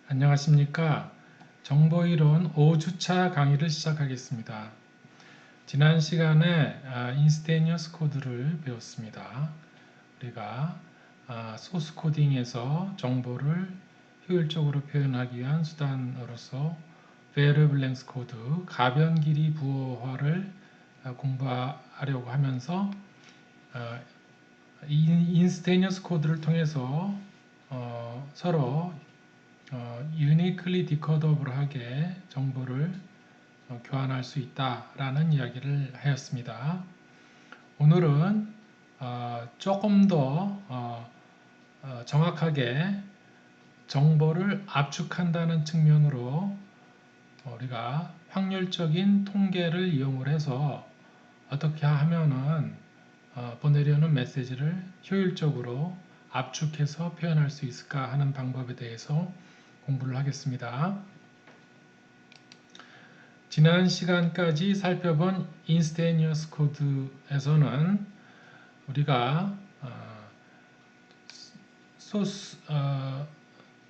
안녕하십니까. 정보이론 5주차 강의를 시작하겠습니다. 지난 시간에 인스테니어스 코드를 배웠습니다. 우리가 소스 코딩에서 정보를 효율적으로 표현하기 위한 수단으로서 variable length 코드, 가변 길이 부호화를 공부하려고 하면서 인스테니어스 코드를 통해서 서로 uniquely decodable하게 정보를 교환할 수 있다라는 이야기를 하였습니다. 오늘은 조금 더 정확하게 정보를 압축한다는 측면으로 우리가 확률적인 통계를 이용을 해서 어떻게 하면은 보내려는 메시지를 효율적으로 압축해서 표현할 수 있을까 하는 방법에 대해서 공부를 하겠습니다. 지난 시간까지 살펴본 인스테니어스 코드에서는 우리가 소스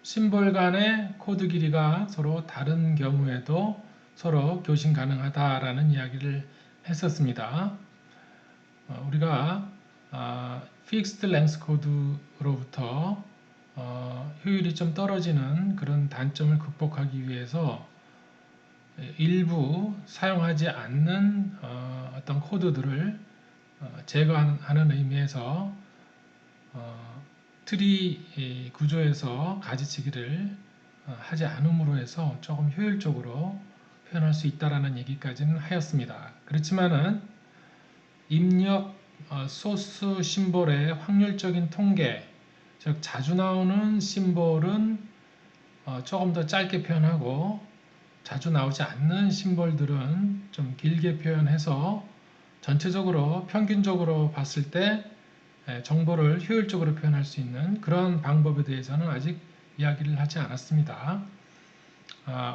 심볼 간의 코드 길이가 서로 다른 경우에도 서로 교신 가능하다라는 이야기를 했었습니다. 우리가 fixed length 코드로부터 효율이 좀 떨어지는 그런 단점을 극복하기 위해서 일부 사용하지 않는 어떤 코드들을 제거하는 의미에서 트리 구조에서 가지치기를 하지 않음으로 해서 조금 효율적으로 표현할 수 있다라는 얘기까지는 하였습니다. 그렇지만은 입력 소스 심볼의 확률적인 통계, 즉 자주 나오는 심볼은 조금 더 짧게 표현하고 자주 나오지 않는 심볼들은 좀 길게 표현해서 전체적으로 평균적으로 봤을 때 정보를 효율적으로 표현할 수 있는 그런 방법에 대해서는 아직 이야기를 하지 않았습니다.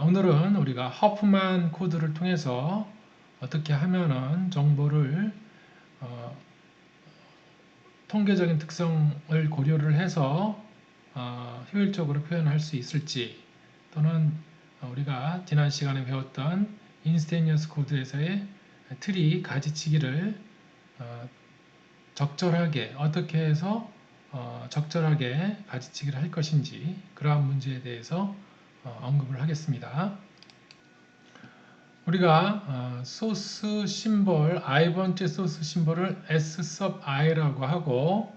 오늘은 우리가 허프만 코드를 통해서 어떻게 하면은 정보를 통계적인 특성을 고려를 해서 효율적으로 표현할 수 있을지, 또는 우리가 지난 시간에 배웠던 인스테니어스 코드에서의 트리 가지치기를 적절하게 어떻게 해서 적절하게 가지치기를 할 것인지, 그러한 문제에 대해서 언급을 하겠습니다. 우리가 소스 심볼 i번째 소스 심볼을 s sub i라고 하고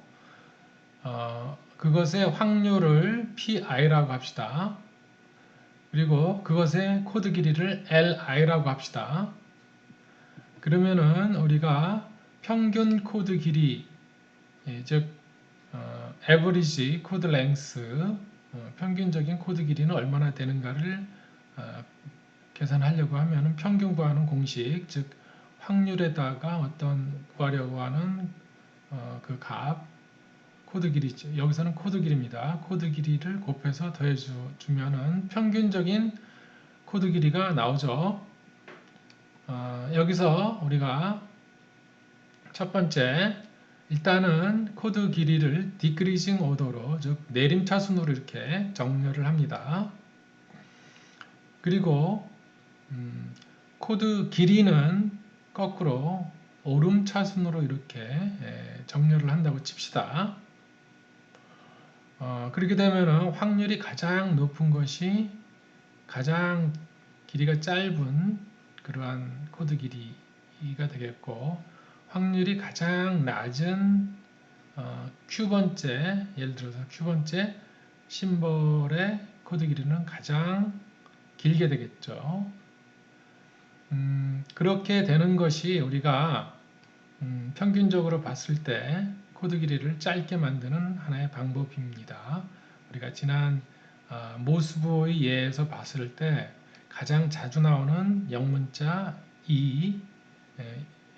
그것의 확률을 pi라고 합시다. 그리고 그것의 코드 길이를 li라고 합시다. 그러면은 우리가 평균 코드 길이, 즉 average 코드 랭스, 평균적인 코드 길이는 얼마나 되는가를 계산하려고 하면은 평균 구하는 공식, 즉 확률에다가 어떤 구하려고 하는 그 값, 코드 길이죠. 여기서는 코드 길이입니다. 코드 길이를 곱해서 더해주면은 평균적인 코드 길이가 나오죠. 여기서 우리가 첫 번째, 일단은 코드 길이를 디크리징 오더로, 즉 내림차순으로 이렇게 정렬을 합니다. 그리고 코드 길이는 거꾸로 오름차순으로 이렇게 정렬을 한다고 칩시다. 그렇게 되면 확률이 가장 높은 것이 가장 길이가 짧은 그러한 코드 길이가 되겠고, 확률이 가장 낮은 Q번째, 예를 들어서 Q번째 심볼의 코드 길이는 가장 길게 되겠죠. 그렇게 되는 것이 우리가 평균적으로 봤을 때 코드 길이를 짧게 만드는 하나의 방법입니다. 우리가 지난 모스보의 예에서 봤을 때 가장 자주 나오는 영문자 E,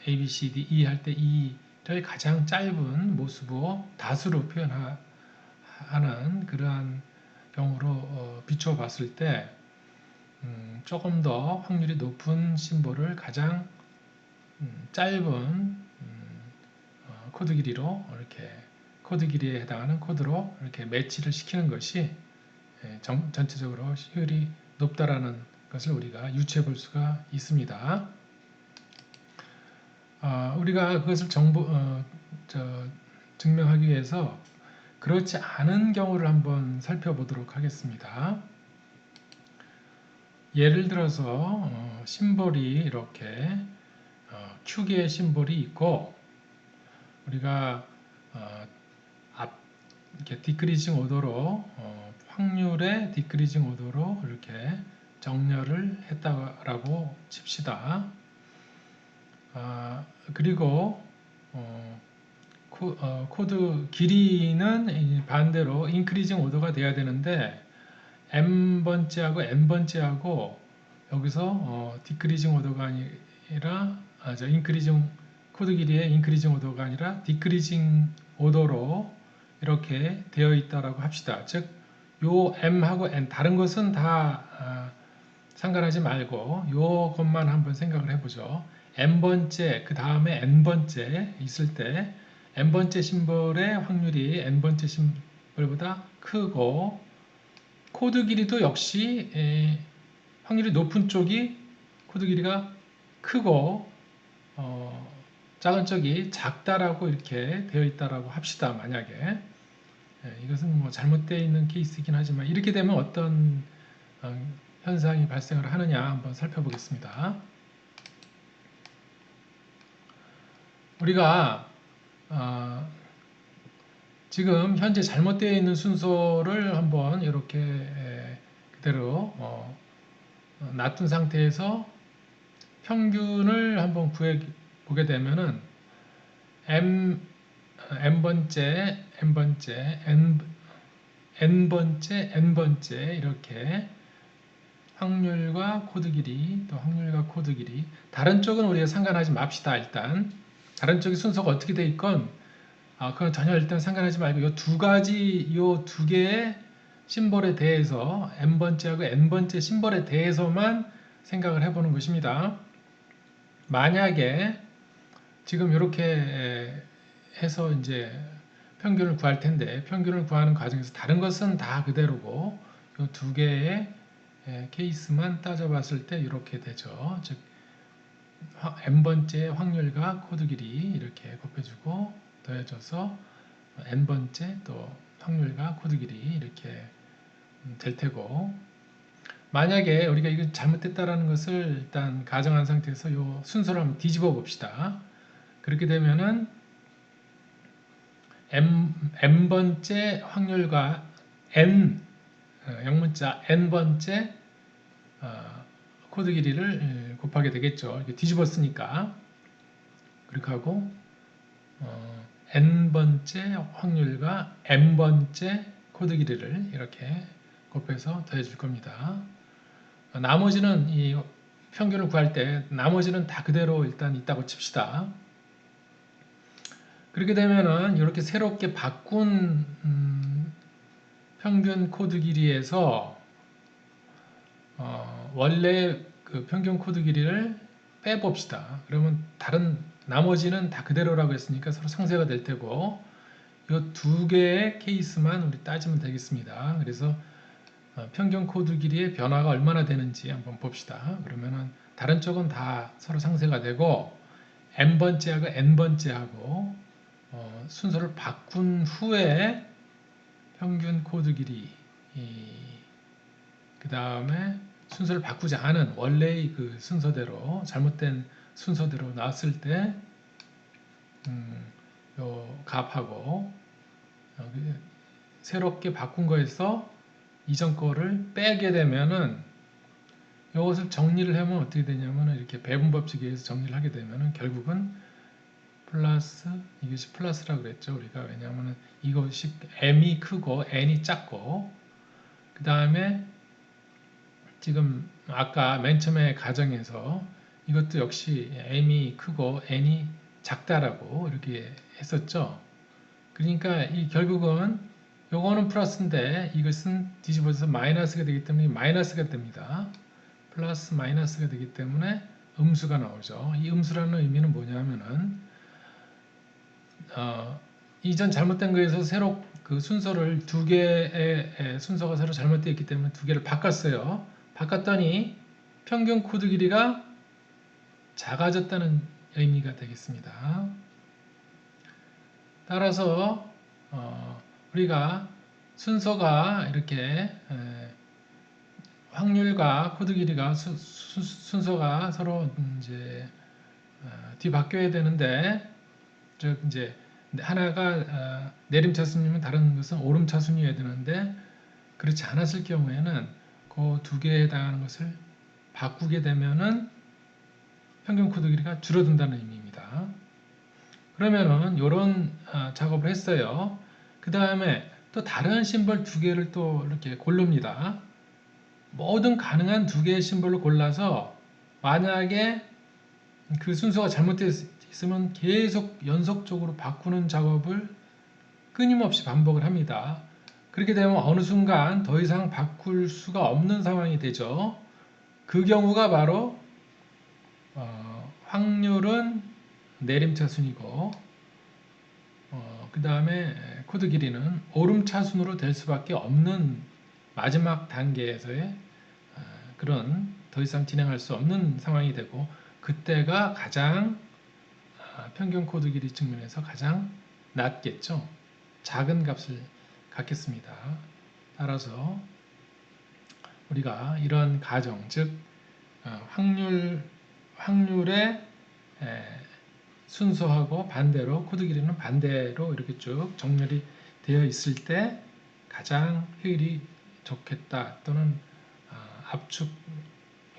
A, B, C, D, E 할 때 E를 가장 짧은 모스보 다수로 표현하는 그러한 경우로 비추어 봤을 때 조금 더 확률이 높은 심볼을 가장 짧은 코드 길이로 이렇게 코드 길이에 해당하는 코드로 이렇게 매치를 시키는 것이 전체적으로 효율이 높다라는 것을 우리가 유추해 볼 수가 있습니다. 우리가 그것을 증명하기 위해서 그렇지 않은 경우를 한번 살펴보도록 하겠습니다. 예를 들어서 심볼이 이렇게 축의 심볼이 있고 우리가 이렇게 디크리징 오더로 확률의 디크리징 오더로 이렇게 정렬을 했다라고 칩시다. 그리고 코드 길이는 반대로 인크리징 오더가 돼야 되는데 m번째하고 n번째하고 여기서 디크리징 오더가 아니라 인크리징 코드 길이의 인크리징 오더가 아니라 디크리징 오더로 이렇게 되어 있다라고 합시다. 즉, 요 m하고 n 다른 것은 다 상관하지 말고 요 것만 한번 생각을 해보죠. n번째 그 다음에 n번째 있을 때 n번째 심볼의 확률이 n번째 심볼보다 크고 코드 길이도 역시 확률이 높은 쪽이 코드 길이가 크고 작은 쪽이 작다라고 이렇게 되어 있다라고 합시다. 만약에 이것은 뭐 잘못되어 있는 케이스이긴 하지만 이렇게 되면 어떤 현상이 발생을 하느냐 한번 살펴보겠습니다. 우리가 지금 현재 잘못되어 있는 순서를 한번 이렇게 그대로 놔둔 상태에서 평균을 한번 구해 보게 되면은 n번째, n번째 이렇게 확률과 코드 길이, 또 확률과 코드 길이. 다른 쪽은 우리가 상관하지 맙시다. 일단 다른 쪽의 순서가 어떻게 돼 있건 그건 전혀 일단 상관하지 말고 이 두 가지, 이 두 개의 심볼에 대해서 n번째하고 n번째 심볼에 대해서만 생각을 해보는 것입니다. 만약에 지금 이렇게 해서 이제 평균을 구할 텐데 평균을 구하는 과정에서 다른 것은 다 그대로고 이 두 개의 케이스만 따져봤을 때 이렇게 되죠. 즉 n번째 확률과 코드 길이 이렇게 곱해주고 더해져서 n번째 또 확률과 코드 길이 이렇게 될 테고 만약에 우리가 이거 잘못됐다라는 것을 일단 가정한 상태에서 이 순서를 한번 뒤집어 봅시다. 그렇게 되면은 n번째 확률과 영문자 n번째 코드 길이를 곱하게 되겠죠. 이렇게 뒤집었으니까 그렇게 하고 n번째 확률과 m번째 코드 길이를 이렇게 곱해서 더해 줄 겁니다. 나머지는 이 평균을 구할 때 나머지는 다 그대로 일단 있다고 칩시다. 그렇게 되면은 이렇게 새롭게 바꾼 평균 코드 길이에서 원래 그 평균 코드 길이를 빼봅시다. 그러면 다른 나머지는 다 그대로라고 했으니까 서로 상쇄가 될 테고 이 두 개의 케이스만 우리 따지면 되겠습니다. 그래서 평균 코드 길이의 변화가 얼마나 되는지 한번 봅시다. 그러면은 다른 쪽은 다 서로 상쇄가 되고 n번째하고 n번째하고 순서를 바꾼 후에 평균 코드 길이 그 다음에 순서를 바꾸지 않은 원래의 그 순서대로 잘못된 순서대로 나왔을 때 요 값하고 새롭게 바꾼 거에서 이전 거를 빼게 되면은 이것을 정리를 하면 어떻게 되냐면은 이렇게 배분 법칙에 의해서 정리를 하게 되면은 결국은 플러스 이것이 플러스라고 그랬죠 우리가 왜냐하면은 이것이 m이 크고 n이 작고 그 다음에 지금 아까 맨 처음에 가정에서 이것도 역시 m이 크고 n이 작다라고 이렇게 했었죠. 그러니까 이 결국은 요거는 플러스인데 이것은 뒤집어져서 마이너스가 되기 때문에 마이너스가 됩니다. 플러스 마이너스가 되기 때문에 음수가 나오죠. 이 음수라는 의미는 뭐냐면은 이전 잘못된 거에서 새로 그 순서를 두 개의 순서가 새로 잘못되어 있기 때문에 두 개를 바꿨어요. 바꿨더니 평균 코드 길이가 작아졌다는 의미가 되겠습니다. 따라서 우리가 순서가 이렇게 확률과 코드 길이가 순서가 서로 이제 뒤바뀌어야 되는데, 즉 이제 하나가 내림차순이면 다른 것은 오름차순이어야 되는데, 그렇지 않았을 경우에는 그 두 개에 해당하는 것을 바꾸게 되면은 평균 코드 길이가 줄어든다는 의미입니다. 그러면은 이런 작업을 했어요. 그 다음에 또 다른 심벌 두 개를 또 이렇게 고릅니다. 모든 가능한 두 개의 심벌을 골라서 만약에 그 순서가 잘못되어 있으면 계속 연속적으로 바꾸는 작업을 끊임없이 반복을 합니다. 그렇게 되면 어느 순간 더 이상 바꿀 수가 없는 상황이 되죠. 그 경우가 바로 확률은 내림차순이고 그 다음에 코드 길이는 오름차순으로 될 수밖에 없는 마지막 단계에서의 그런 더 이상 진행할 수 없는 상황이 되고, 그때가 가장 평균 코드 길이 측면에서 가장 낮겠죠. 작은 값을 갖겠습니다. 따라서 우리가 이런 가정, 즉 확률의 순서하고 반대로 코드 길이는 반대로 이렇게 쭉 정렬이 되어 있을 때 가장 효율이 좋겠다, 또는 압축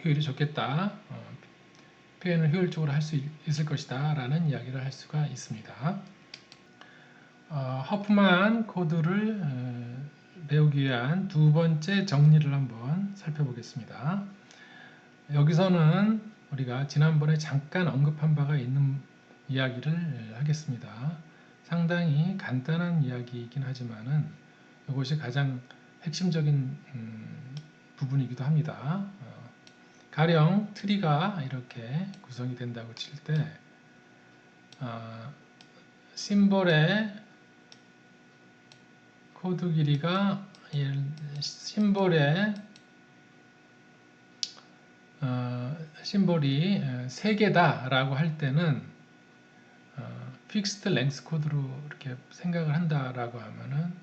효율이 좋겠다, 표현을 효율적으로 할 수 있을 것이다 라는 이야기를 할 수가 있습니다. 허프만 코드를 배우기 위한 두 번째 정리를 한번 살펴보겠습니다. 여기서는 우리가 지난번에 잠깐 언급한 바가 있는 이야기를 하겠습니다. 상당히 간단한 이야기이긴 하지만은 이것이 가장 핵심적인 부분이기도 합니다. 가령 트리가 이렇게 구성이 된다고 칠 때 심볼의 코드 길이가 심볼이 3개다 라고 할 때는 픽스드 랭스 코드로 이렇게 생각을 한다라고 하면은,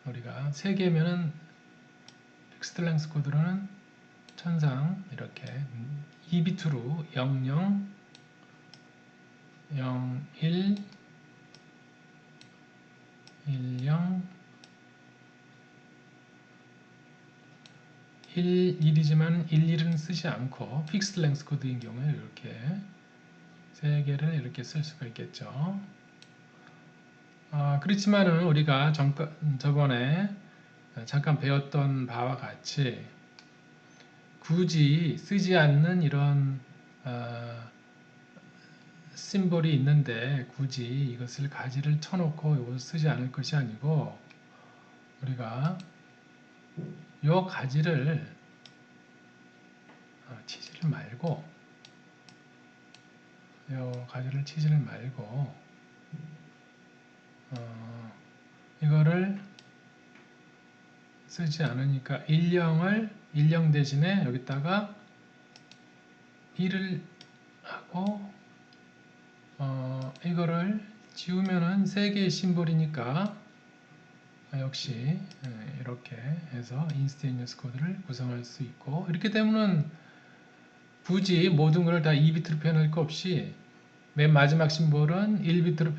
우리가 3개면은 픽스드 랭스 코드로는 천상 이렇게 2비트로 00, 01, 10, 1이지만 11은 쓰지 않고 픽스드 랭스 코드인 경우에 이렇게 3개를 이렇게 쓸 수가 있겠죠. 그렇지만은 우리가 저번에 잠깐 배웠던 바와 같이 굳이 쓰지 않는 이런 심볼이 있는데 굳이 이것을 가지를 쳐놓고 이것을 쓰지 않을 것이 아니고, 우리가 이 가지를 치지를 말고 이거를 쓰지 않으니까 10 대신에 여기다가 1을 하고 이거를 지우면은 3개의 심볼이니까 역시 이렇게 해서 인스테이니어스 코드를 구성할 수 있고, 이렇게 되면은 굳이 모든 걸 다 2비트로 표현할 거 없이 맨 마지막 심볼은 1비트로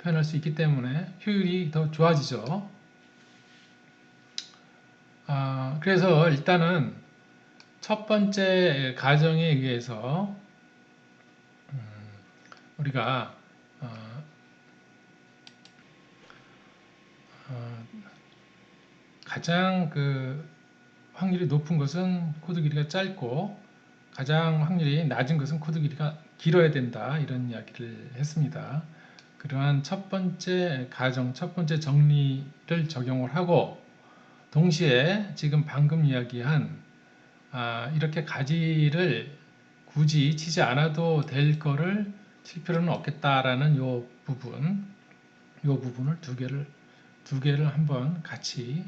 표현할 수 있기 때문에 효율이 더 좋아지죠. 그래서 일단은 첫 번째 가정에 의해서 우리가 가장 확률이 높은 것은 코드 길이가 짧고, 가장 확률이 낮은 것은 코드 길이가 길어야 된다, 이런 이야기를 했습니다. 그러한 첫 번째 가정, 첫 번째 정리를 적용을 하고, 동시에 지금 방금 이야기한 이렇게 가지를 굳이 치지 않아도 될 거를 칠 필요는 없겠다라는 요 부분, 이 부분을 두 개를 한번 같이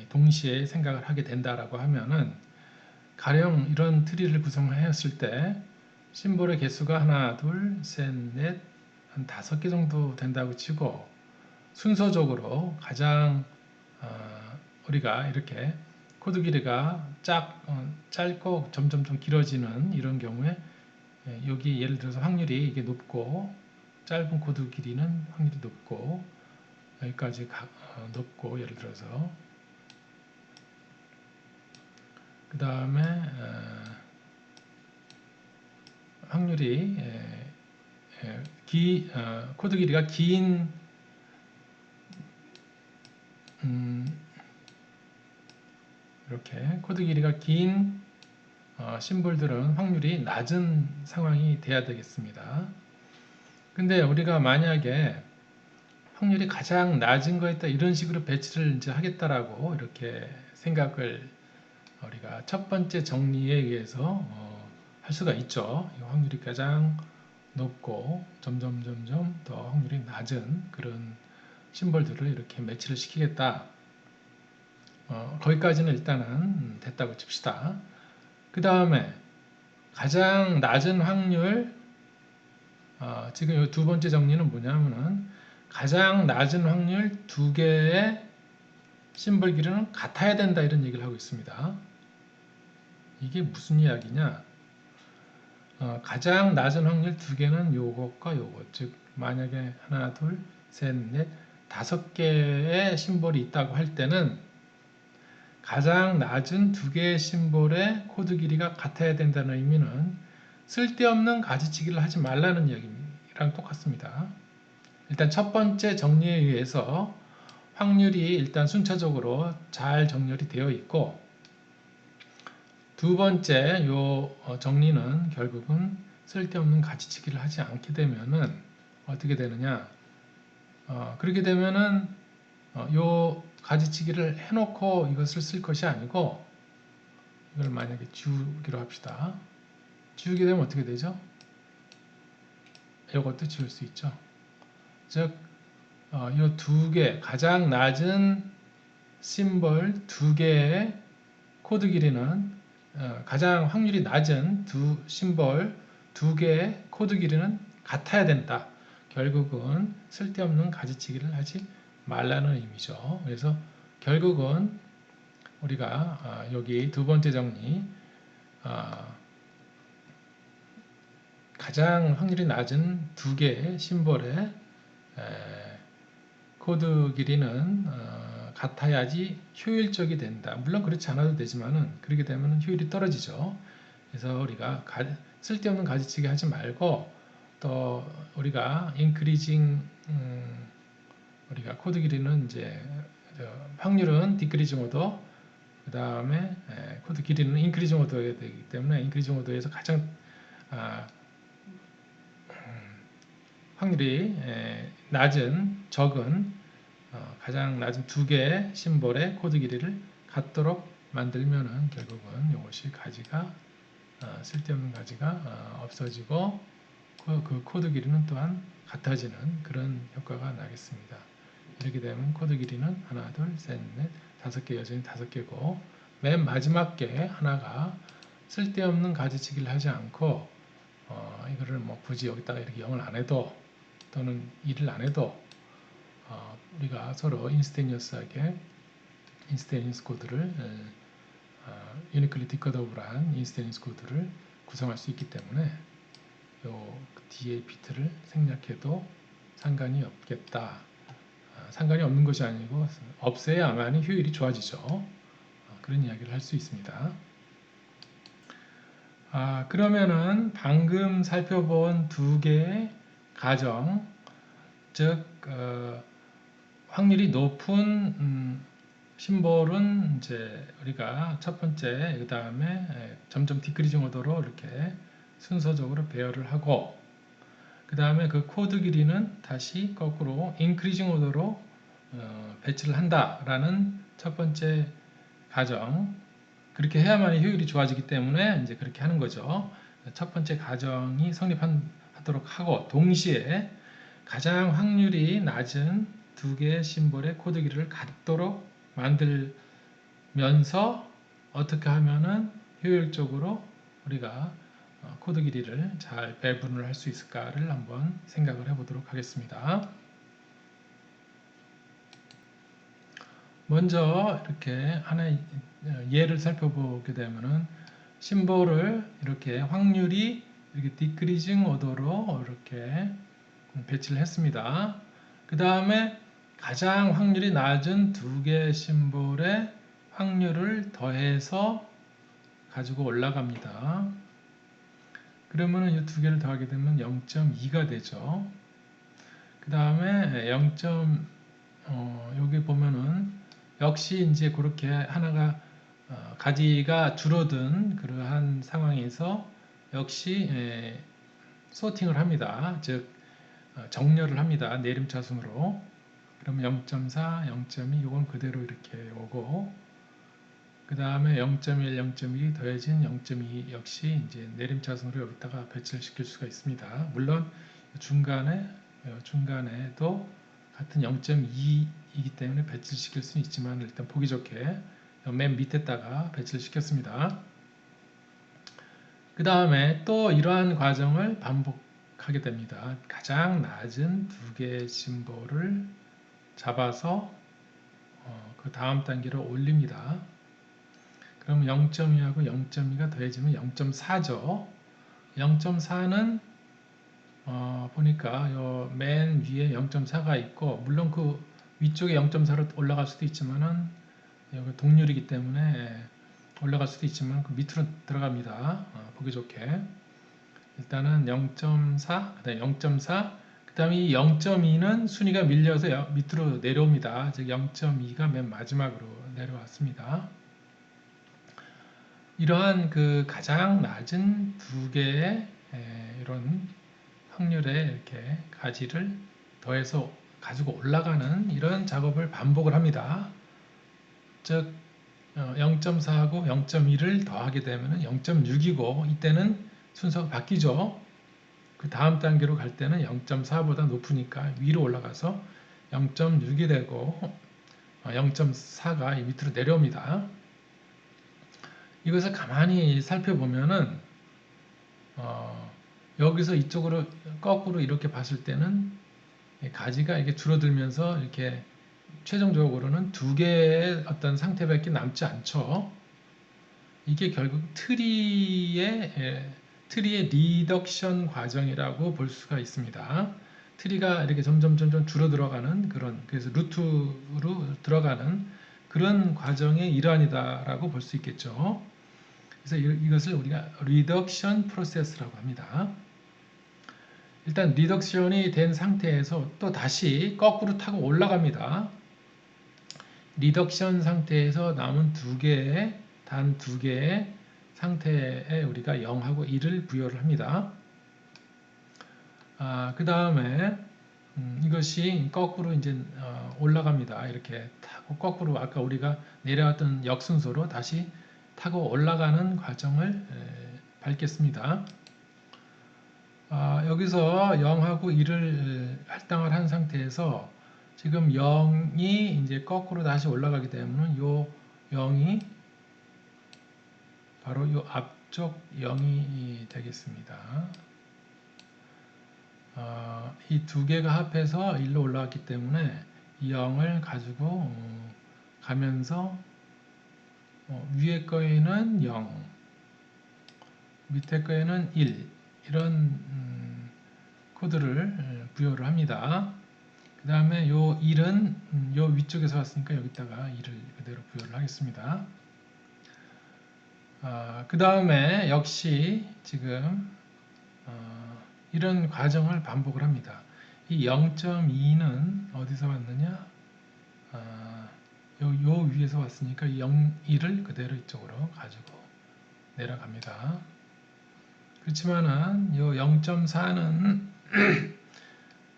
동시에 생각을 하게 된다라고 하면은 가령 이런 트리를 구성하였을 때 심볼의 개수가 하나, 둘, 셋, 넷, 한 5개 정도 된다고 치고 순서적으로 가장 우리가 이렇게 코드 길이가 짧고 점점 좀 길어지는 이런 경우에 여기 예를 들어서 확률이 이게 높고 짧은 코드 길이는 확률이 높고 여기까지 높고 예를 들어서 그 다음에 확률이 코드 길이가 긴 이렇게 코드 길이가 긴 심볼들은 확률이 낮은 상황이 돼야 되겠습니다. 근데 우리가 만약에 확률이 가장 낮은 거에다 이런 식으로 배치를 이제 하겠다라고 이렇게 생각을 우리가 첫 번째 정리에 의해서 할 수가 있죠. 확률이 가장 높고 점점 더 확률이 낮은 그런 심볼들을 이렇게 매치를 시키겠다. 거기까지는 일단은 됐다고 칩시다. 그 다음에 가장 낮은 확률, 지금 이 두 번째 정리는 뭐냐면은 가장 낮은 확률 두 개의 심볼 길이는 같아야 된다 이런 얘기를 하고 있습니다. 이게 무슨 이야기냐? 가장 낮은 확률 두 개는 요것과 요것, 즉 만약에 하나, 둘, 셋, 넷, 5개의 심볼이 있다고 할 때는 가장 낮은 두 개의 심볼의 코드 길이가 같아야 된다는 의미는 쓸데없는 가지치기를 하지 말라는 이야기랑 똑같습니다. 일단 첫 번째 정리에 의해서 확률이 일단 순차적으로 잘 정렬이 되어 있고 두 번째 요 정리는 결국은 쓸데없는 가지치기를 하지 않게 되면은 어떻게 되느냐? 그렇게 되면은 요 가지치기를 해놓고 이것을 쓸 것이 아니고 이걸 만약에 지우기로 합시다. 지우게 되면 어떻게 되죠? 이것도 지울 수 있죠. 즉, 이 두 개, 가장 낮은 심볼 두 개의 코드 길이는 가장 확률이 낮은 두 심볼 두 개의 코드 길이는 같아야 된다. 결국은 쓸데없는 가지치기를 하지 말라는 의미죠. 그래서 결국은 우리가 여기 두 번째 정리 가장 확률이 낮은 두 개의 심볼의 코드 길이는 같아야지 효율적이 된다. 물론 그렇지 않아도 되지만은 그렇게 되면 효율이 떨어지죠. 그래서 우리가 쓸데없는 가지치기 하지 말고 또 우리가 increasing 우리가 코드 길이는 이제 확률은 decreasing 오더 그 다음에 코드 길이는 increasing 오더여야 되기 때문에 increasing 오더에서 가장 확률이 적은 가장 낮은 두 개의 심볼의 코드 길이를 같도록 만들면은 결국은 이것이 가지가 쓸데없는 가지가 없어지고 그 코드 길이는 또한 같아지는 그런 효과가 나겠습니다. 이렇게 되면 코드 길이는 하나, 둘, 셋, 넷, 5개 여전히 5개고 맨 마지막 게 하나가 쓸데없는 가지치기를 하지 않고 이거를 뭐 굳이 여기다가 이렇게 0을 안 해도 또는 1을 안 해도 우리가 서로 인스테니어스하게 인스테니어스 코드를 유니클리 디코더블한 인스테니어스 코드를 구성할 수 있기 때문에 요 뒤에 비트를 생략해도 상관이 없겠다. 상관이 없는 것이 아니고 없애야만이 효율이 좋아지죠. 그런 이야기를 할 수 있습니다. 그러면은 방금 살펴본 두 개의 가정, 즉 확률이 높은 심볼은 이제 우리가 첫 번째, 그 다음에 점점 디크리징 오더로 이렇게 순서적으로 배열을 하고, 그 다음에 그 코드 길이는 다시 거꾸로 인크리징 오더로 배치를 한다라는 첫 번째 가정. 그렇게 해야만 효율이 좋아지기 때문에 이제 그렇게 하는 거죠. 첫 번째 가정이 성립하도록 하고 동시에 가장 확률이 낮은 두 개의 심볼의 코드 길이를 같도록 만들면서 어떻게 하면은 효율적으로 우리가 코드 길이를 잘 배분을 할 수 있을까를 한번 생각을 해보도록 하겠습니다. 먼저 이렇게 하나의 예를 살펴보게 되면은 심볼을 이렇게 확률이 이렇게 디크리징 오더로 이렇게 배치를 했습니다. 그 다음에 가장 확률이 낮은 두 개의 심볼의 확률을 더해서 가지고 올라갑니다. 그러면은 이 두 개를 더하게 되면 0.2가 되죠. 그 다음에 0. 여기 보면은 역시 이제 그렇게 하나가 가지가 줄어든 그러한 상황에서 역시 소팅을 합니다. 즉 정렬을 합니다. 내림차순으로. 그럼 0.4, 0.2 이건 그대로 이렇게 오고 그 다음에 0.1, 0.2 더해진 0.2 역시 이제 내림차순으로 여기다가 배치를 시킬 수가 있습니다. 물론 중간에도 같은 0.2이기 때문에 배치를 시킬 수는 있지만 일단 보기 좋게 맨 밑에다가 배치를 시켰습니다. 그 다음에 또 이러한 과정을 반복하게 됩니다. 가장 낮은 두 개의 심볼을 잡아서 그 다음 단계로 올립니다. 그럼 0.2하고 0.2가 더해지면 0.4죠. 0.4는 보니까 맨 위에 0.4가 있고 물론 그 위쪽에 0.4로 올라갈 수도 있지만은 여기 동률이기 때문에 올라갈 수도 있지만 그 밑으로 들어갑니다. 보기 좋게 일단은 0.4, 그다음에 0.4, 그다음에 이 0.2는 순위가 밀려서 밑으로 내려옵니다. 즉 0.2가 맨 마지막으로 내려왔습니다. 이러한 그 가장 낮은 두 개의 이런 확률의 이렇게 가지를 더해서 가지고 올라가는 이런 작업을 반복을 합니다. 즉 0.4하고 0.2를 더하게 되면 0.6이고 이때는 순서가 바뀌죠. 그 다음 단계로 갈 때는 0.4보다 높으니까 위로 올라가서 0.6이 되고 0.4가 밑으로 내려옵니다. 이것을 가만히 살펴보면은 여기서 이쪽으로 거꾸로 이렇게 봤을 때는 가지가 이렇게 줄어들면서 이렇게 최종적으로는 두 개의 어떤 상태밖에 남지 않죠. 이게 결국 트리의 리덕션 과정이라고 볼 수가 있습니다. 트리가 이렇게 점점 줄어들어가는 그래서 루트로 들어가는 그런 과정의 일환이다라고 볼 수 있겠죠. 그래서 이것을 우리가 리덕션 프로세스라고 합니다. 일단 리덕션이 된 상태에서 또 다시 거꾸로 타고 올라갑니다. 리덕션 상태에서 남은 단 두 개의 상태에 우리가 0하고 1을 부여를 합니다. 그 다음에 이것이 거꾸로 이제 올라갑니다. 이렇게 타고 거꾸로 아까 우리가 내려왔던 역순서로 다시 타고 올라가는 과정을 밟겠습니다. 여기서 0하고 1을 할당을 한 상태에서 지금 0이 이제 거꾸로 다시 올라가게 되면 요 0이 바로 요 앞쪽 0이 되겠습니다. 이 두 개가 합해서 1로 올라왔기 때문에 이 0을 가지고 가면서 위에 거에는 0, 밑에 거에는 1 이런 코드를 부여를 합니다. 그 다음에 요 1은 요 위쪽에서 왔으니까 여기다가 1을 그대로 부여를 하겠습니다. 그 다음에 역시 지금 이런 과정을 반복을 합니다. 이 0.2는 어디서 왔느냐? 요 위에서 왔으니까 1을 그대로 이쪽으로 가지고 내려갑니다. 그렇지만은 요 0.4는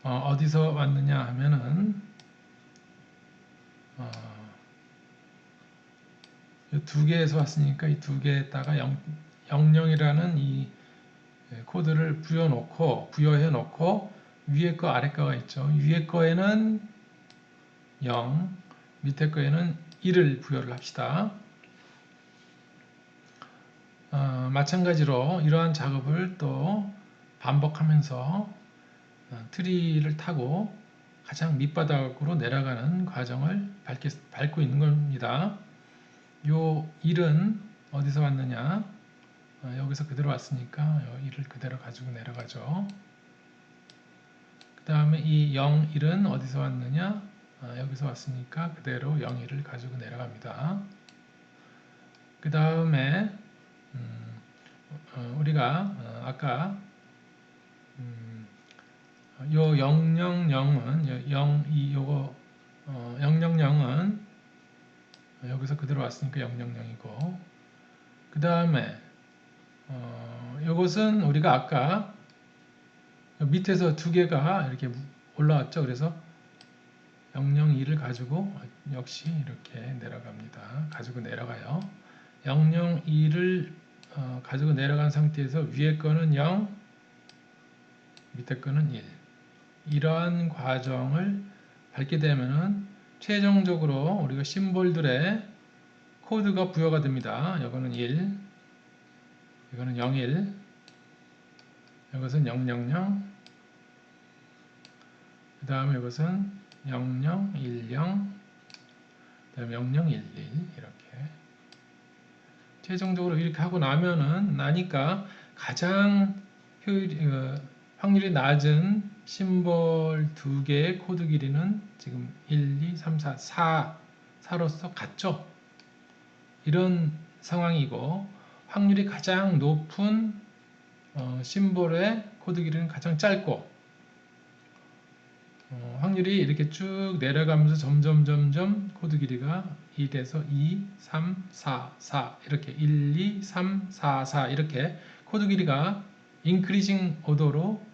어디서 왔느냐 하면은 이 두 개에서 왔으니까 이 두 개에다가 00이라는 이 코드를 부여해 놓고 위에 거 아래 거가 있죠. 위에 거에는 0, 밑에 거에는 1을 부여를 합시다. 마찬가지로 이러한 작업을 또 반복하면서 트리를 타고 가장 밑바닥으로 내려가는 과정을 밟고 있는 겁니다. 요 1은 어디서 왔느냐? 여기서 그대로 왔으니까 요 1을 그대로 가지고 내려가죠. 그 다음에 이 0, 1은 어디서 왔느냐? 여기서 왔으니까 그대로 0, 1을 가지고 내려갑니다. 그 다음에 우리가 아까 요 000은 0, 2 요거 000은 여기서 그대로 왔으니까 000이고 그 다음에 요것은 우리가 아까 밑에서 두 개가 이렇게 올라왔죠. 그래서 002를 가지고 역시 이렇게 내려갑니다. 가지고 내려가요. 002를 가지고 내려간 상태에서 위에 거는 0, 밑에 거는 1. 이러한 과정을 밟게 되면은 최종적으로 우리가 심볼들의 코드가 부여가 됩니다. 이거는 1, 이거는 01, 이것은 000, 그 다음에 이것은 0010, 그 다음에 0011 이렇게 최종적으로 이렇게 하고 나니까 가장 확률이 낮은 심볼 두 개의 코드 길이는 지금 1, 2, 3, 4, 4로서 같죠? 이런 상황이고 확률이 가장 높은 심볼의 코드 길이는 가장 짧고 확률이 이렇게 쭉 내려가면서 점점 코드 길이가 1에서 2, 3, 4, 4 이렇게 1, 2, 3, 4, 4 이렇게 코드 길이가 인크리징 오더로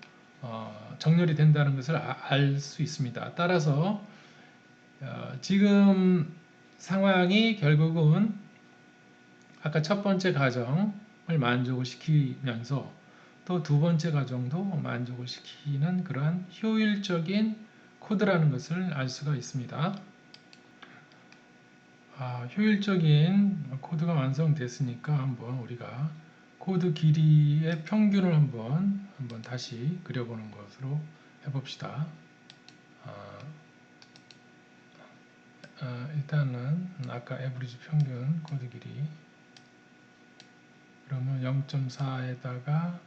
정렬이 된다는 것을 알 수 있습니다. 따라서 지금 상황이 결국은 아까 첫 번째 가정을 만족을 시키면서 또 두 번째 가정도 만족을 시키는 그러한 효율적인 코드라는 것을 알 수가 있습니다. 효율적인 코드가 완성됐으니까 한번 우리가 코드 길이의 평균을 한번 다시 그려보는 것으로 해봅시다. 일단은 아까 에버리지 평균 코드 길이 그러면 0.4에다가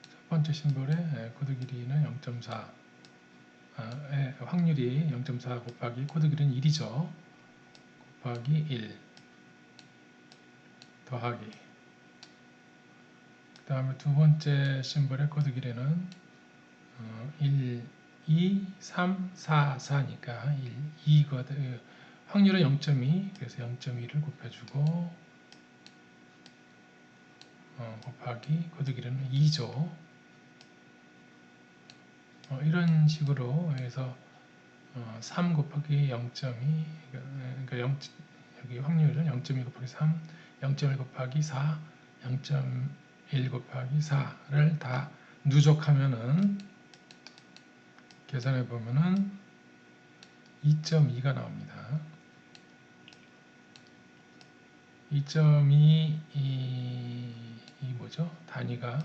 첫 번째 심볼의 코드 길이는 0.4 확률이 0.4 곱하기 코드 길이는 1이죠. 곱하기 1 더하기 그 다음에 두 번째 심볼의 코드 길이는 1, 2, 3, 4, 4니까 1, 2거든. 확률은 0.2 그래서 0.2를 곱해주고 곱하기 코드 길이는 2죠. 이런 식으로 해서 3 곱하기 0.2 그러니까 여기 확률은 0.2 곱하기 3 0.1 곱하기 4 0.1 곱하기 4를 다 누적하면은 계산해 보면은 2.2가 나옵니다. 2.2 이 뭐죠? 단위가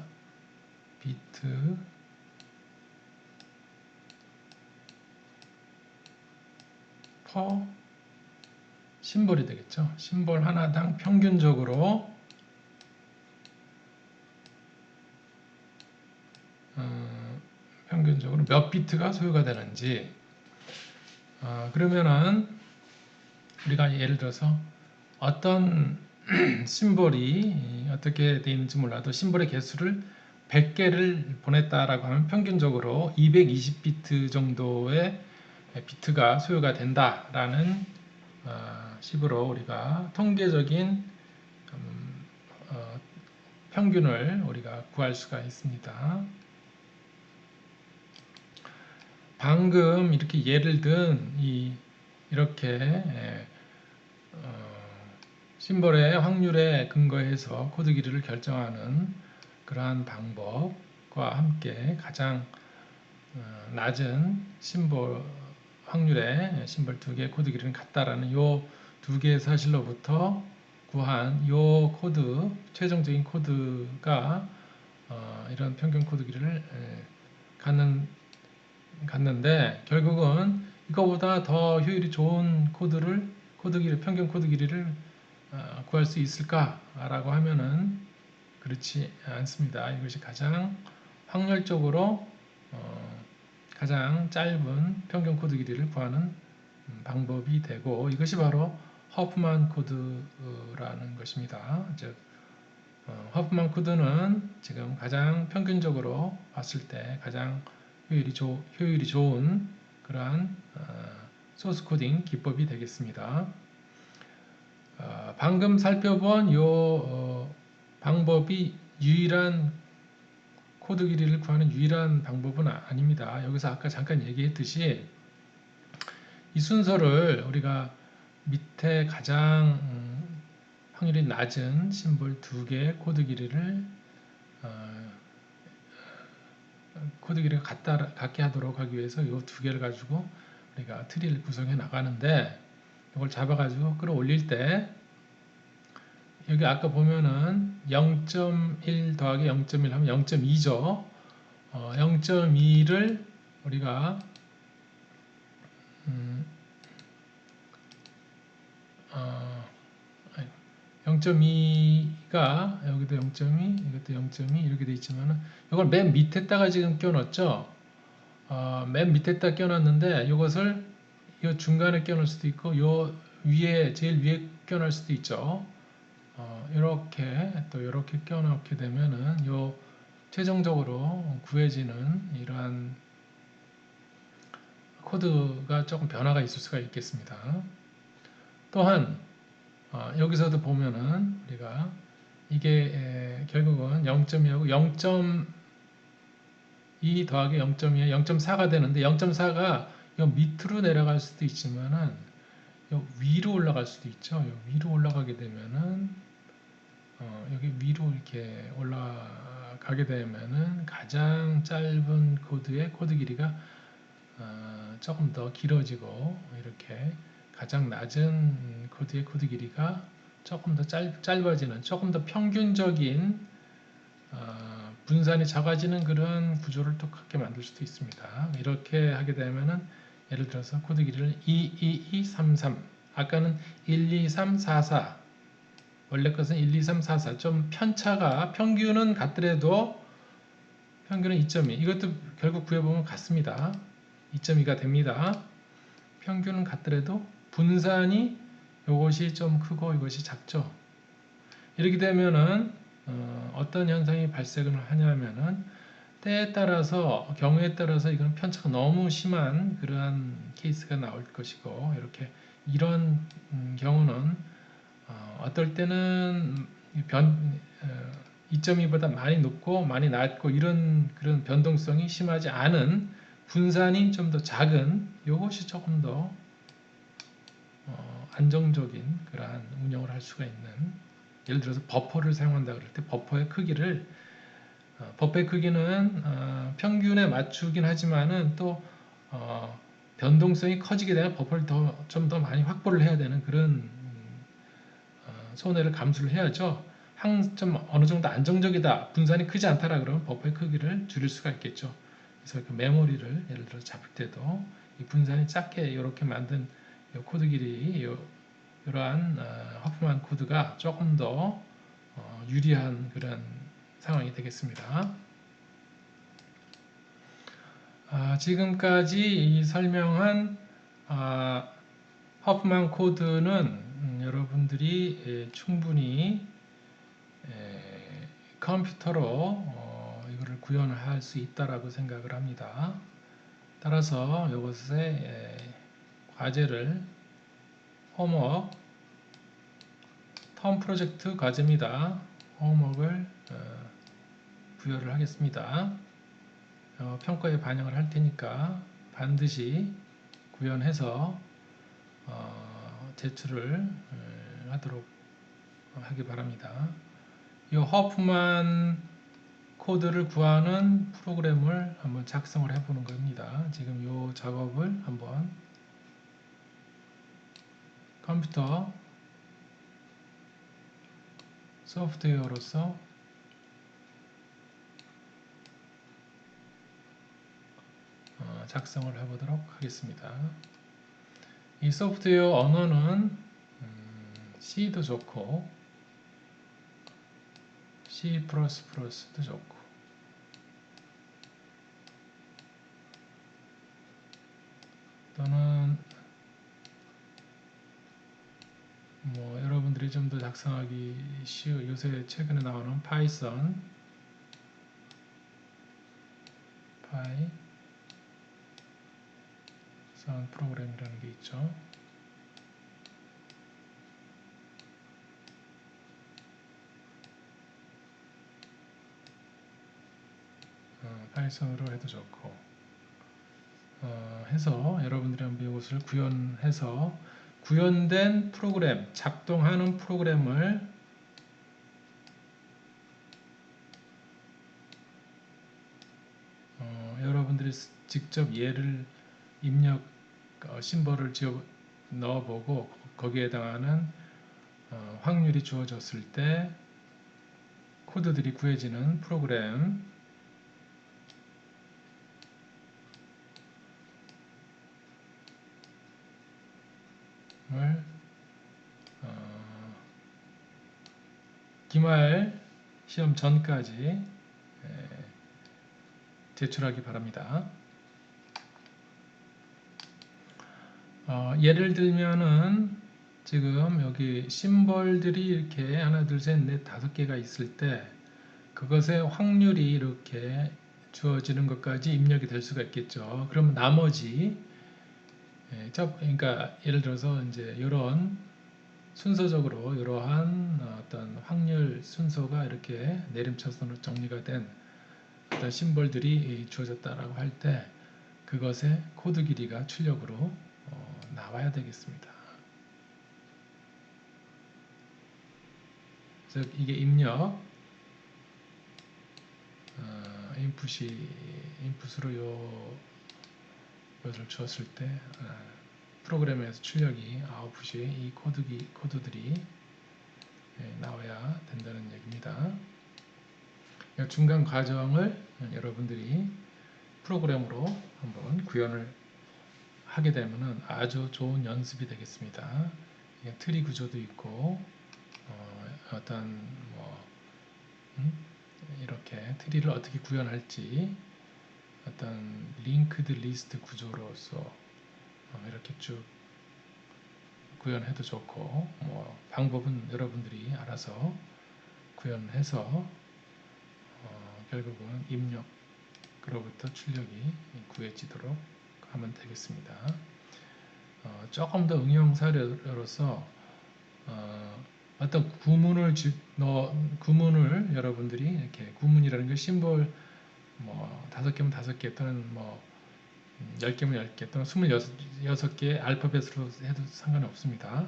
비트 퍼 심볼이 되겠죠. 심볼 하나당 평균적으로 몇 비트가 소요가 되는지 그러면은 우리가 예를 들어서 어떤 심볼이 어떻게 되어 있는지 몰라도 심볼의 개수를 100개를 보냈다라고 하면 평균적으로 220비트 정도의 비트가 소요가 된다라는 식으로 우리가 통계적인 평균을 우리가 구할 수가 있습니다. 방금 이렇게 예를 든 이렇게 심볼의 확률에 근거해서 코드 길이를 결정하는 그러한 방법과 함께 가장 낮은 심볼 확률의 심볼 두 개의 코드 길이는 같다라는 요 두 개의 사실로부터 구한 요 코드 최종적인 코드가 이런 평균 코드 길이를 갖는데 결국은 이거보다 더 효율이 좋은 코드 길이 평균 코드 길이를 구할 수 있을까라고 하면은 그렇지 않습니다. 이것이 가장 확률적으로 가장 짧은 평균 코드 길이를 구하는 방법이 되고 이것이 바로 허프만 코드라는 것입니다. 즉 허프만 코드는 지금 가장 평균적으로 봤을 때 가장 효율이 좋은 그러한 소스 코딩 기법이 되겠습니다. 방금 살펴본 요 방법이 유일한 코드 길이를 구하는 유일한 방법은 아닙니다. 여기서 아까 잠깐 얘기했듯이 이 순서를 우리가 밑에 가장 확률이 낮은 심볼 두 개의 코드 길이를 코드 길이가 같게 하도록 하기 위해서 이 두 개를 가지고 우리가 트리를 구성해 나가는데 이걸 잡아가지고 끌어올릴 때 여기 아까 보면은 0.1 더하기 0.1 하면 0.2죠. 0.2를 우리가 0.2가 여기도 0.2, 이것도 0.2 이렇게 돼 있지만은 이걸 맨 밑에다가 지금 껴놨죠. 맨 밑에다 껴놨는데 이것을 이 중간에 껴놓을 수도 있고 요 위에 제일 위에 껴놓을 수도 있죠. 이렇게 또 이렇게 껴놓게 되면은 요 최종적으로 구해지는 이러한 코드가 조금 변화가 있을 수가 있겠습니다. 또한 여기서도 보면은 우리가 이게 결국은 0.2하고 0.2 더하기 0.2에 0.4가 되는데 0.4가 요 밑으로 내려갈 수도 있지만은 요 위로 올라갈 수도 있죠. 요 위로 올라가게 되면은 여기 위로 이렇게 올라가게 되면은 가장 짧은 코드의 코드 길이가 조금 더 길어지고 이렇게 가장 낮은 코드의 코드 길이가 조금 더 짧아지는 조금 더 평균적인 분산이 작아지는 그런 구조를 또 갖게 만들 수도 있습니다. 이렇게 하게 되면은 예를 들어서 코드 길이를 22233 아까는 12344 원래 것은 12344 좀 편차가 평균은 같더라도 평균은 2.2 이것도 결국 구해보면 같습니다. 2.2가 됩니다. 평균은 같더라도 분산이 이것이 좀 크고 이것이 작죠. 이렇게 되면은 어떤 현상이 발생을 하냐면은 때에 따라서 경우에 따라서 이건 편차가 너무 심한 그러한 케이스가 나올 것이고 이렇게 이런 경우는 어떨 때는 2.2보다 많이 높고 많이 낮고 이런 그런 변동성이 심하지 않은 분산이 좀 더 작은 이것이 조금 더 안정적인 그러한 운영을 할 수가 있는 예를 들어서 버퍼를 사용한다 그럴 때 버퍼의 크기를 버퍼의 크기는 평균에 맞추긴 하지만은 또 변동성이 커지게 되면 버퍼를 좀 더 많이 확보를 해야 되는 그런 손해를 감수를 해야죠. 좀 어느 정도 안정적이다, 분산이 크지 않다라 그러면 버퍼의 크기를 줄일 수가 있겠죠. 그래서 그 메모리를 예를 들어 잡을 때도 이 분산이 작게 이렇게 만든 코드 길이 이러한 허프만 코드가 조금 더 유리한 그런 상황이 되겠습니다. 지금까지 설명한 허프만 코드는 여러분들이 충분히 컴퓨터로 이거를 구현할 수 있다라고 생각을 합니다. 따라서 이것의 과제를 홈워크 텀 프로젝트 과제입니다. 홈워크를 부여를 하겠습니다. 평가에 반영을 할 테니까 반드시 구현해서 제출을 하도록 하기 바랍니다. 이 허프만 코드를 구하는 프로그램을 한번 작성을 해보는 겁니다. 지금 이 작업을 한번 컴퓨터 소프트웨어로서 작성을 해보도록 하겠습니다. 이 소프트웨어 언어는 C도 좋고 C++도 좋고 또는 뭐 여러분들이 좀 더 작성하기 쉬운 요새 최근에 나오는 파이썬 프로그램이라는 게 있죠. 파이썬으로 해도 좋고 해서 여러분들이 한번 이것을 구현해서 구현된 프로그램, 작동하는 프로그램을 여러분들이 직접 얘를 입력 심벌을 넣어보고 거기에 해당하는 확률이 주어졌을 때 코드들이 구해지는 프로그램을 기말 시험 전까지 제출하기 바랍니다. 예를 들면은 지금 여기 심벌들이 이렇게 하나, 둘, 셋, 넷, 5개가 있을 때 그것의 확률이 이렇게 주어지는 것까지 입력이 될 수가 있겠죠. 그럼 나머지 그러니까 예를 들어서 이제 이런 순서적으로 이러한 어떤 확률 순서가 이렇게 내림차순으로 정리가 된 어떤 심벌들이 주어졌다라고 할 때 그것의 코드 길이가 출력으로 나와야 되겠습니다. 즉 이게 입력 인풋으로 이것을 주었을 때 프로그램에서 출력이 아웃풋이 이 코드들이 나와야 된다는 얘기입니다. 중간 과정을 여러분들이 프로그램으로 한번 구현을 하게 되면 아주 좋은 연습이 되겠습니다. 트리 구조도 있고 어떤 이렇게 트리를 어떻게 구현할지 어떤 링크드 리스트 구조로서 이렇게 쭉 구현해도 좋고 방법은 여러분들이 알아서 구현해서 결국은 입력으로부터 출력이 구해지도록 하면 되겠습니다. 조금 더 응용 사례로서 어떤 구문을 여러분들이 이렇게 구문이라는 게 심볼 5개면 5개 또는 10개면 10개 또는 26개 알파벳으로 해도 상관이 없습니다.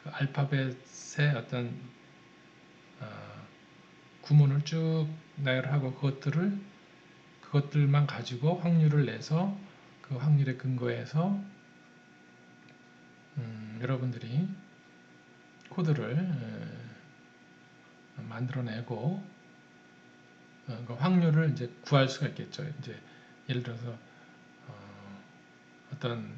그 알파벳의 어떤 구문을 쭉 나열하고 그것들만 가지고 확률을 내서 그 확률에 근거해서 여러분들이 코드를 만들어내고 그 확률을 이제 구할 수가 있겠죠. 이제 예를 들어서 어떤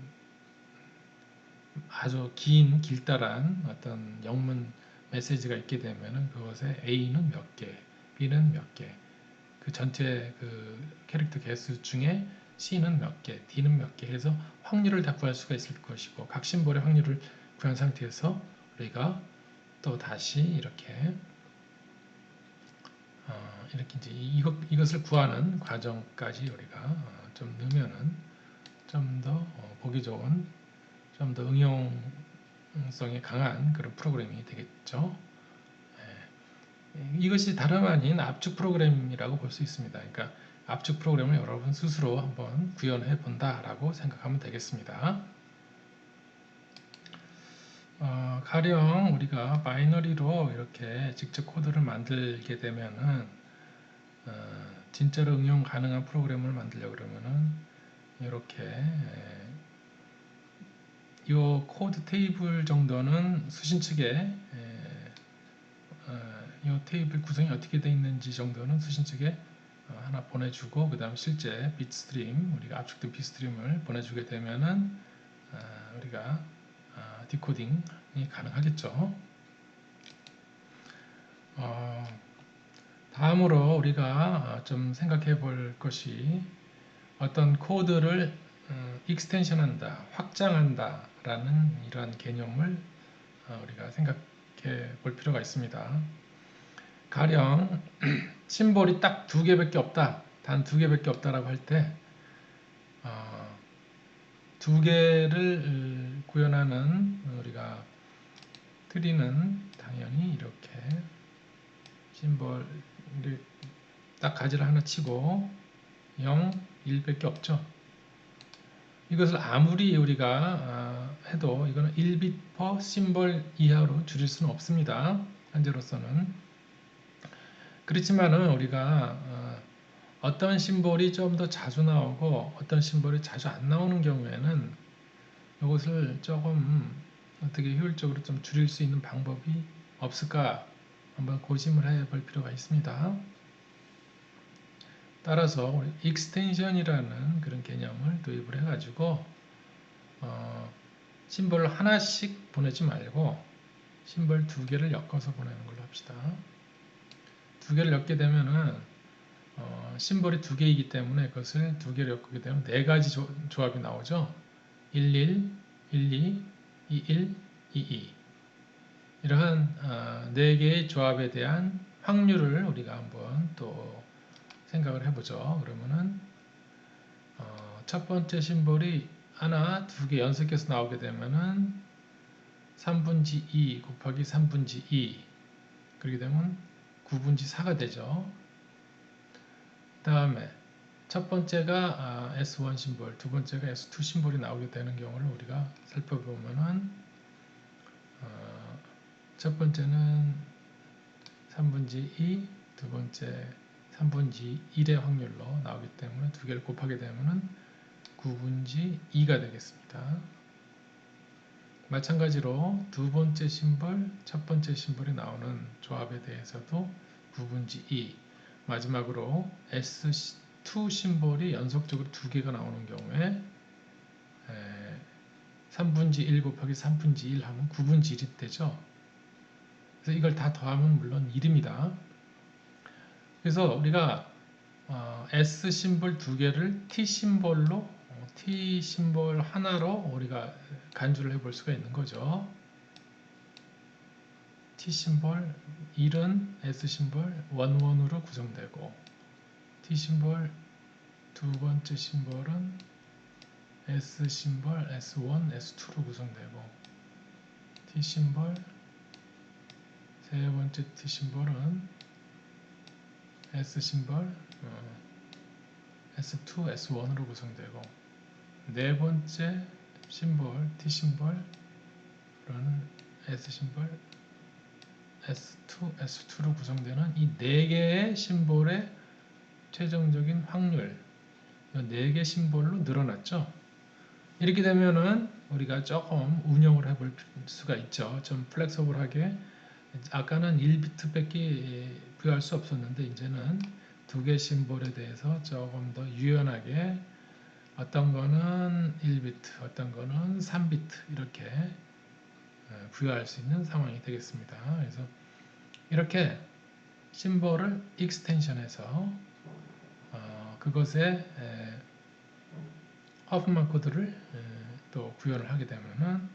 아주 길다란 어떤 영문 메시지가 있게 되면은 그것에 A는 몇 개, B는 몇 개, 그 전체 그 캐릭터 개수 중에 C는 몇 개, D는 몇 개 해서 확률을 다 구할 수가 있을 것이고 각 심볼의 확률을 구한 상태에서 우리가 또 다시 이렇게 이제 이것을 구하는 과정까지 우리가 좀 넣으면은 좀 더 보기 좋은, 좀 더 응용성이 강한 그런 프로그램이 되겠죠. 이것이 다름 아닌 압축 프로그램이라고 볼 수 있습니다. 그러니까 압축 프로그램을 여러분 스스로 한번 구현해 본다라고 생각하면 되겠습니다. 가령 우리가 바이너리로 이렇게 직접 코드를 만들게 되면은 진짜로 응용 가능한 프로그램을 만들려고 그러면은 이렇게 이 코드 테이블 정도는 수신 측에 이 테이블 구성이 어떻게 되어 있는지 정도는 수신 측에 하나 보내주고 그 다음 실제 빗스트림 우리가 압축된 빗스트림을 보내주게 되면은 우리가 디코딩이 가능하겠죠. 다음으로 우리가 좀 생각해 볼 것이 어떤 코드를 익스텐션한다, 확장한다 라는 이러한 개념을 우리가 생각해 볼 필요가 있습니다. 가령 심볼이 딱 두 개밖에 없다, 단 두 개밖에 없다라고 할 때 두 개를 구현하는 우리가 트리는 당연히 이렇게 심볼을 딱 가지를 하나 치고 0, 1밖에 없죠. 이것을 아무리 우리가 해도 이거는 1bit per 심볼 이하로 줄일 수는 없습니다. 현재로서는. 그렇지만은 우리가 어떤 심볼이 좀 더 자주 나오고 어떤 심볼이 자주 안 나오는 경우에는 이것을 조금 어떻게 효율적으로 좀 줄일 수 있는 방법이 없을까 한번 고심을 해볼 필요가 있습니다. 따라서 우리 익스텐션이라는 그런 개념을 도입을 해가지고 심볼을 하나씩 보내지 말고 심볼 두 개를 엮어서 보내는 걸로 합시다. 두 개를 엮게 되면은 심볼이 두 개이기 때문에 그것을 두 개를 엮게 되면 네 가지 조합이 나오죠. 11, 12, 21, 22 이러한 네 개의 조합에 대한 확률을 우리가 한번 또 생각을 해보죠. 그러면은 첫 번째 심볼이 하나, 두 개 연속해서 나오게 되면은 3분지 2 곱하기 3분지 2 그렇게 되면 9분지 4가 되죠. 다음에 첫 번째가 S1 심볼, 두 번째가 S2 심볼이 나오게 되는 경우를 우리가 살펴보면은 첫 번째는 3분지 2, 두 번째 3분지 1의 확률로 나오기 때문에 두 개를 곱하게 되면은 9분지 2가 되겠습니다. 마찬가지로 두 번째 심볼, 첫 번째 심볼이 나오는 조합에 대해서도 9분지 2, 마지막으로 S2 심볼이 연속적으로 두 개가 나오는 경우에 3분지 1 곱하기 3분지 1 하면 9분지 1이 되죠. 그래서 이걸 다 더하면 물론 1입니다. 그래서 우리가 S 심볼 두 개를 T 심볼로 T 심볼 하나로 우리가 간주를 해볼 수가 있는 거죠. T 심볼 1은 S 심볼 11으로 구성되고 T 심볼 두 번째 심볼은 S 심볼 S1, S2로 구성되고 T 심볼 세 번째 T 심볼은 S 심볼 S2, S1으로 구성되고 네 번째 심볼 T 심볼은 S 심볼 S2, S2로 구성되는 이 네 개의 심볼의 최종적인 확률, 이 네 개 심볼로 늘어났죠. 이렇게 되면은 우리가 조금 운영을 해볼 수가 있죠. 좀 플렉서블하게. 아까는 1비트밖에 부여할 수 없었는데 이제는 두 개 심볼에 대해서 조금 더 유연하게 어떤 거는 1비트, 어떤 거는 3비트 이렇게 부여할 수 있는 상황이 되겠습니다. 그래서 이렇게 심볼을 익스텐션해서 그것에 허프만 코드를 또 구현을 하게 되면은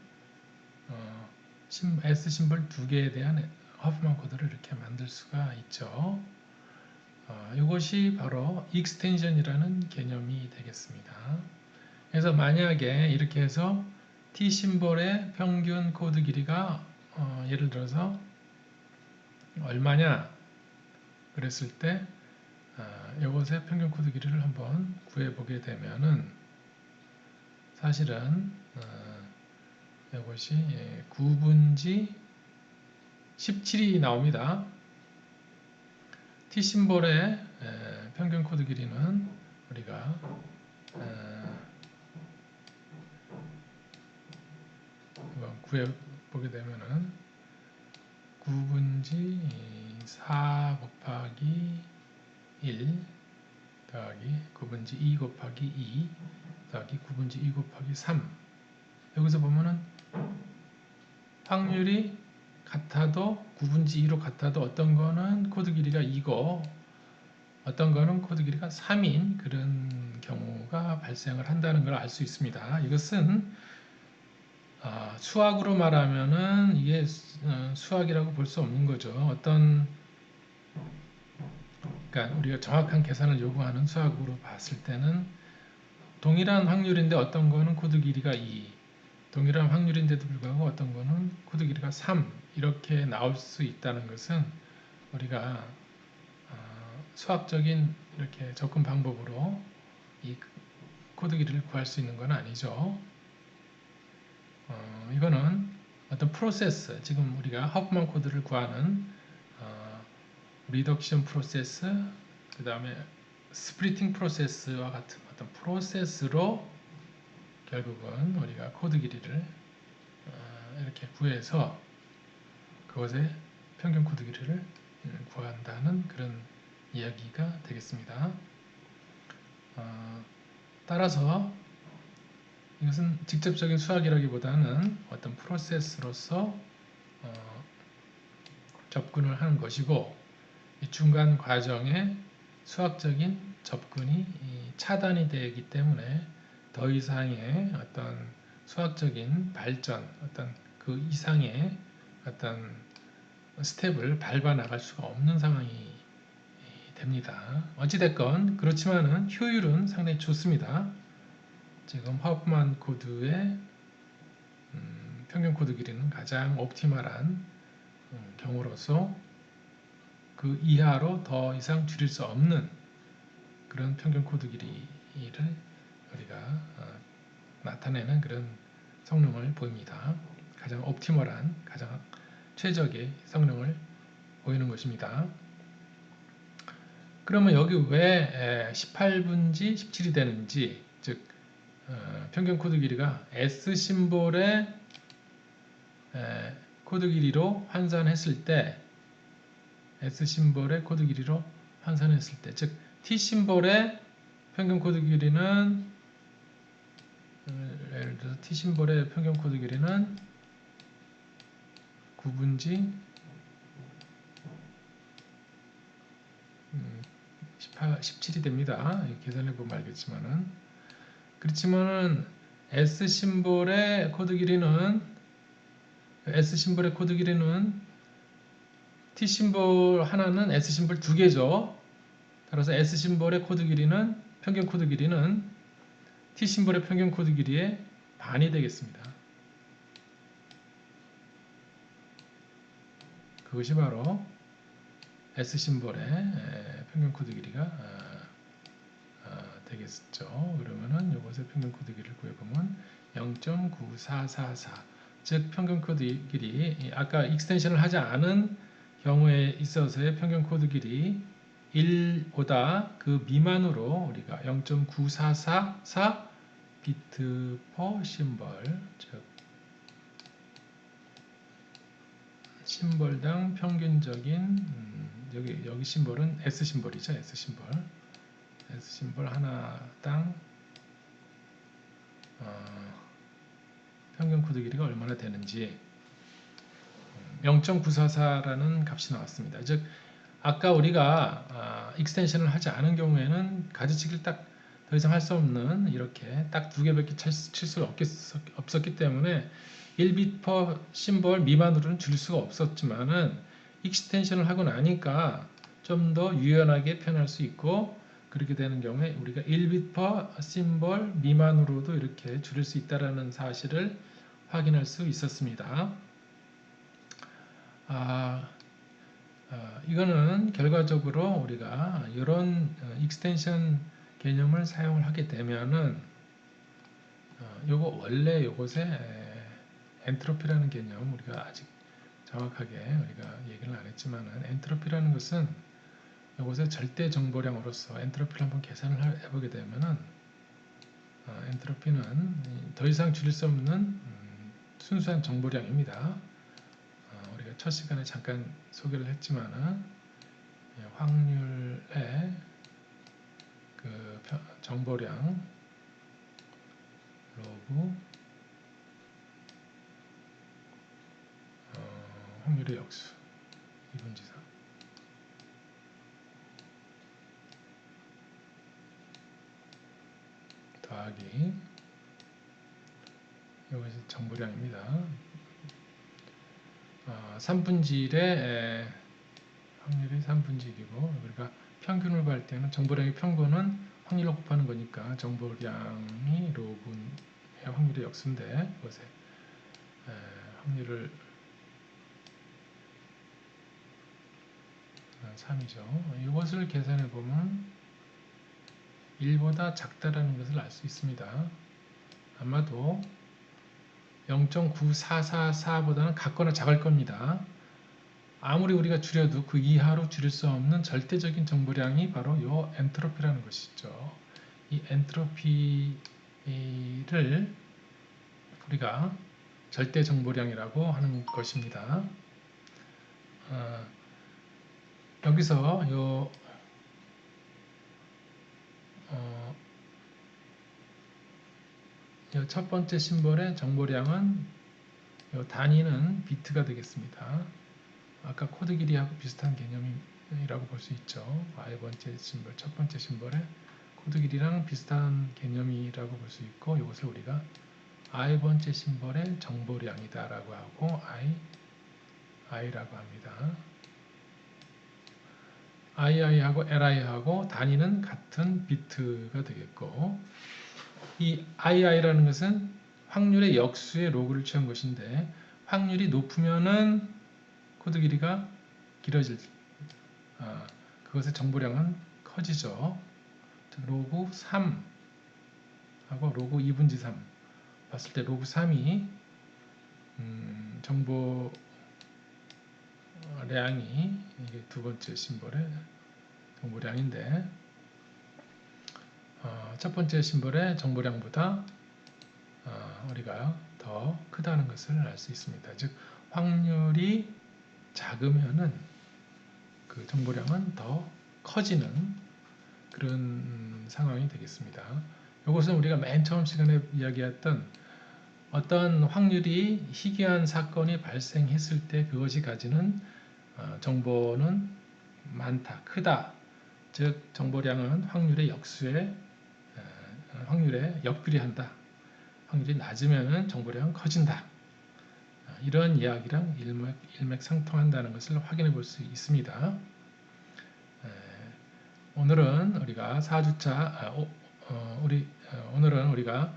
S 심볼 두 개에 대한 허프만 코드를 이렇게 만들 수가 있죠. 이것이 바로 익스텐션이라는 개념이 되겠습니다. 그래서 만약에 이렇게 해서 T 심볼의 평균 코드 길이가 예를 들어서 얼마냐 그랬을 때 이것의 평균 코드 길이를 한번 구해보게 되면은 사실은 이것이 9분지 17이 나옵니다. T 심볼의 평균 코드 길이는 우리가 구해보게 되면은 9분지 4 곱하기 1 더하기 9분지 2 곱하기 2 더하기 9분지 2 곱하기 3. 여기서 보면은 확률이 같아도 9분지 2로 같아도 어떤 거는 코드 길이가 2고 어떤 거는 코드 길이가 3인 그런 경우가 발생을 한다는 걸 알 수 있습니다. 이것은 수학으로 말하면은 이게 수학이라고 볼 수 없는 거죠. 그러니까 우리가 정확한 계산을 요구하는 수학으로 봤을 때는 동일한 확률인데 어떤 거는 코드 길이가 2, 동일한 확률인데도 불구하고 어떤 거는 코드 길이가 3 이렇게 나올 수 있다는 것은 우리가 수학적인 이렇게 접근 방법으로 이 코드 길이를 구할 수 있는 건 아니죠. 이거는 어떤 프로세스, 지금 우리가 허프만 코드를 구하는 리덕션 프로세스, 그 다음에 스플리팅 프로세스와 같은 어떤 프로세스로 결국은 우리가 코드 길이를 이렇게 구해서 그것의 평균 코드 길이를 구한다는 그런 이야기가 되겠습니다. 따라서 이것은 직접적인 수학이라기보다는 어떤 프로세스로서 접근을 하는 것이고 이 중간 과정에 수학적인 접근이 차단이 되기 때문에 더 이상의 어떤 수학적인 발전, 어떤 그 이상의 어떤 스텝을 밟아 나갈 수가 없는 상황이 됩니다. 어찌됐건 그렇지만은 효율은 상당히 좋습니다. 지금 허프만 코드의 평균 코드 길이는 가장 옵티멀한 경우로서 그 이하로 더 이상 줄일 수 없는 그런 평균 코드 길이를 우리가 나타내는 그런 성능을 보입니다. 가장 옵티멀한, 가장 최적의 성능을 보이는 것입니다. 그러면 여기 왜 18분지 17이 되는지, 즉 평균 코드 길이가 S 심볼의 코드 길이로 환산했을 때 S 심볼의 코드 길이로 환산했을 때, 즉 T 심볼의 평균 코드 길이는 예를 들어서 T 심볼의 평균 코드 길이는 9분지 17이 됩니다. 계산해 보면 알겠지만은 그렇지만은 S 심볼의 코드 길이는 T 심볼 하나는 S 심볼 두 개죠. 따라서 S 심볼의 코드 길이는 평균 코드 길이는 T 심볼의 평균 코드 길이의 반이 되겠습니다. 그것이 바로 S 심볼의 평균 코드 길이가 되겠죠. 그러면은 이것의 평균 코드 길이를 구해보면 0.9444, 즉 평균 코드 길이 아까 익스텐션을 하지 않은 경우에 있어서의 평균 코드 길이 1보다 그 미만으로 우리가 0.9444 비트 퍼 심볼, 즉 심볼당 평균적인 여기 심볼은 S 심볼이죠. S 심볼 하나당 평균 코드 길이가 얼마나 되는지 0.944라는 값이 나왔습니다. 즉 아까 우리가 익스텐션을 하지 않은 경우에는 가지치기를 딱 더 이상 할 수 없는 이렇게 딱 두 개밖에 칠 수 없었기 때문에 1비트 퍼 심볼 미만으로는 줄일 수가 없었지만은 익스텐션을 하고 나니까 좀 더 유연하게 표현할 수 있고 그렇게 되는 경우에 우리가 1비트 퍼 심볼 미만으로도 이렇게 줄일 수 있다는 사실을 확인할 수 있었습니다. 이거는 결과적으로 우리가 이런 익스텐션 개념을 사용을 하게 되면은 원래 요것의 엔트로피라는 개념 우리가 아직 정확하게 우리가 얘기를 안 했지만은 엔트로피라는 것은 이것의 절대 정보량으로서 엔트로피를 한번 계산을 해보게 되면은 엔트로피는 더 이상 줄일 수 없는 순수한 정보량입니다. 우리가 첫 시간에 잠깐 소개를 했지만은 확률의 그 정보량 로그 확률의 역수 2분지 3 더하기 이것이 정보량입니다. 3분질의 확률이 3분질이고 우리가 평균을 구할 때는 정보량의 평균은 확률로 곱하는 거니까 정보량이 로그의 확률의 역수인데 이것의 확률을 3이죠. 이것을 계산해 보면 1보다 작다라는 것을 알 수 있습니다. 아마도 0.9444보다는 같거나 작을 겁니다. 아무리 우리가 줄여도 그 이하로 줄일 수 없는 절대적인 정보량이 바로 이 엔트로피라는 것이죠. 이 엔트로피를 우리가 절대 정보량이라고 하는 것입니다. 여기서 첫 번째 심볼의 정보량은 단위는 비트가 되겠습니다. 아까 코드 길이하고 비슷한 개념이라고 볼 수 있죠. i번째 심볼, 첫 번째 심볼의 코드 길이랑 비슷한 개념이라고 볼 수 있고 이것을 우리가 i번째 심볼의 정보량이다 라고 하고 i라고 합니다. i하고 li하고 단위는 같은 비트가 되겠고 이 i라는 것은 확률의 역수의 로그를 취한 것인데 확률이 높으면은 코드 길이가 길어질 그것의 정보량은 커지죠. 로그 3 하고 로그 2분지 3 봤을 때 로그 3이 정보량이 이게 두 번째 심볼의 정보량인데 첫 번째 심볼의 정보량보다 우리가 더 크다는 것을 알 수 있습니다. 즉 확률이 작으면은 그 정보량은 더 커지는 그런 상황이 되겠습니다. 이것은 우리가 맨 처음 시간에 이야기했던 어떤 확률이 희귀한 사건이 발생했을 때 그것이 가지는 정보는 많다, 크다. 즉 정보량은 확률의 역수에 확률에 역비례한다. 확률이 낮으면 정보량은 커진다. 이런 이야기랑 일맥상통한다는 것을 확인해 볼 수 있습니다. 오늘은 우리가 4주차 오늘은 우리가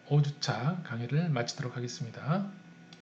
5주차 강의를 마치도록 하겠습니다.